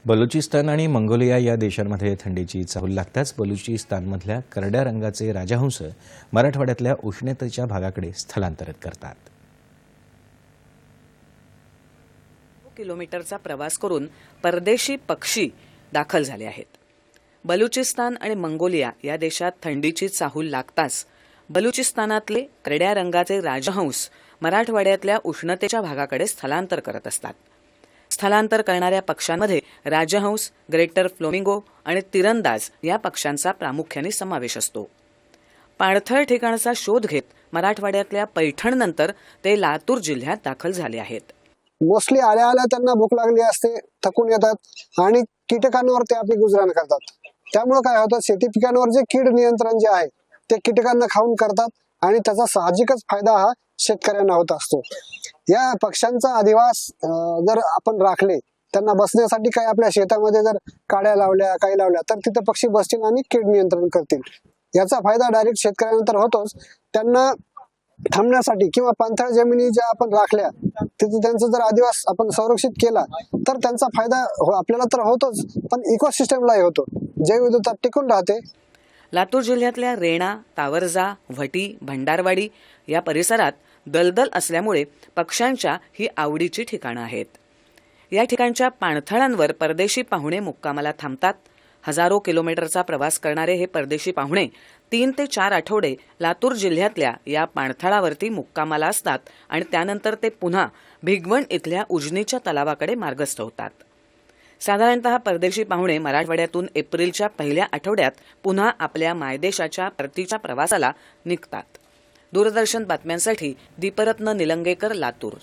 बलुचिस्तान आणि मंगोलिया या देशांमध्ये थंडीची चाहूल लागताच बलुचिस्तानमधल्या करड्या रंगाचे राजहंस मराठवाड्यातल्या उष्णतेच्या भागाकडे स्थलांतरित करतात. किलोमीटरचा प्रवास करून परदेशी पक्षी दाखल झाले आहेत. बलुचिस्तान आणि मंगोलिया या देशात थंडीची चाहूल लागताच बलुचिस्तानातले करड्या रंगाचे राजहंस मराठवाड्यातल्या उष्णतेच्या भागाकडे स्थलांतर करत असतात. स्थलांतर करणाऱ्या पक्ष्यांमध्ये राजहंस, ग्रेटर फ्लोमिंगो आणि तिरंदाज या पक्ष्यांचा प्रामुख्याने समावेश असतो. पाणथळ ठिकाणाचा शोध घेत मराठवाड्यातल्या पैठणनंतर ते लातूर जिल्ह्यात दाखल झाले आहेत. मोस्टली आल्या त्यांना भूक लागली असते, थकून येतात आणि कीटकांवर ते आपली गुजरण करतात. त्यामुळे काय होतं, शेती पिकांवर जे कीड नियंत्रण जे आहे ते कीटकांना खाऊन करतात आणि त्याचा साहजिकच फायदा हा शेतकऱ्यांना होत असतो. या पक्ष्यांचा अधिवास जर आपण राखले, त्यांना बसण्यासाठी काही आपल्या शेतामध्ये जर काड्या लावल्या, काही लावल्या तर तिथे पक्षी बसतील आणि कीड नियंत्रण करतील. याचा फायदा डायरेक्ट शेतकऱ्यांना तर होतोच, त्यांना थांबण्यासाठी किंवा पाणथळ जमिनी ज्या आपण राखल्या तिथे त्यांचा जर अधिवास आपण संरक्षित केला तर त्यांचा फायदा आपल्याला तर होतोच, पण इकोसिस्टमलाही होतो, जैवविविधता टिकून राहते. लातूर जिल्ह्यातल्या रेणा, तावरजा, व्हटी, भंडारवाडी या परिसरात दलदल असल्यामुळे पक्ष्यांच्या ही आवडीची ठिकाणं आहेत. या ठिकाणच्या पाणथळांवर परदेशी पाहुणे मुक्कामाला थांबतात. हजारो किलोमीटरचा प्रवास करणारे हे परदेशी पाहुणे 3 ते 4 आठवडे लातूर जिल्ह्यातल्या या पाणथळावरती मुक्कामाला असतात आणि त्यानंतर ते पुन्हा भिगवण इथल्या उजनीच्या तलावाकडे मार्गस्थ होतात. साधारणतः परदेशी पाहुणे मराठवाड्यातून एप्रिलच्या पहिल्या आठवड्यात पुन्हा आपल्या मायदेशाच्या परतीच्या प्रवासाला निघतात. दूरदर्शन बातम्यांसाठी दीपरत्न निलंगेकर, लातूर.